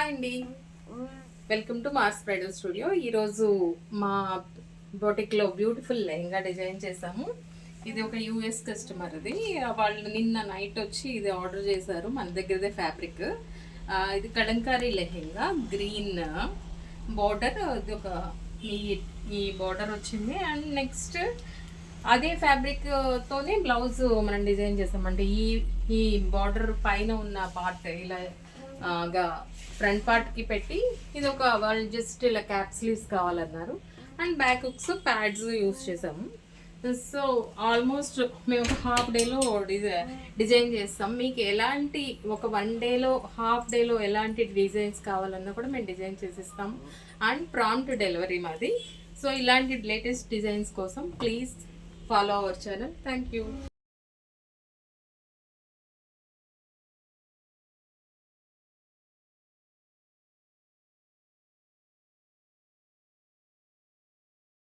Hi అండి, welcome to Mars bridal studio. ఈరోజు మా బొటిక్లో బ్యూటిఫుల్ లెహంగా డిజైన్ చేసాము. ఇది ఒక యూఎస్ కస్టమర్. ఇది వాళ్ళు నిన్న నైట్ వచ్చి ఇది ఆర్డర్ చేశారు. మన దగ్గరదే ఫ్యాబ్రిక్. ఇది కలంకారీ లెహంగా, గ్రీన్ బార్డర్. ఇది ఒక ఈ బార్డర్ వచ్చింది. అండ్ నెక్స్ట్ అదే ఫ్యాబ్రిక్ తోనే బ్లౌజ్ మనం డిజైన్ చేసామంటే ఈ బార్డర్ పైన ఉన్న పార్ట్ ఇలా ఫ్రంట్ పార్ట్ కి పెట్టి, ఇది ఒక వాళ్ళు జస్ట్ ఇలా క్యాప్ స్లీవ్స్ కావాలన్నారు. And back hooks, pads use చేసాము. సో ఆల్మోస్ట్ మేము ఒక హాఫ్ డేలో డిజైన్ చేస్తాం. మీకు ఎలాంటి ఒక 1 డేలో, హాఫ్ డేలో ఎలాంటి డిజైన్స్ కావాలన్నా కూడా మేము డిజైన్ చేసిస్తాము. అండ్ ప్రాంప్ట్ డెలివరీ మాది. సో ఇలాంటి లేటెస్ట్ డిజైన్స్ కోసం please follow our channel. Thank you.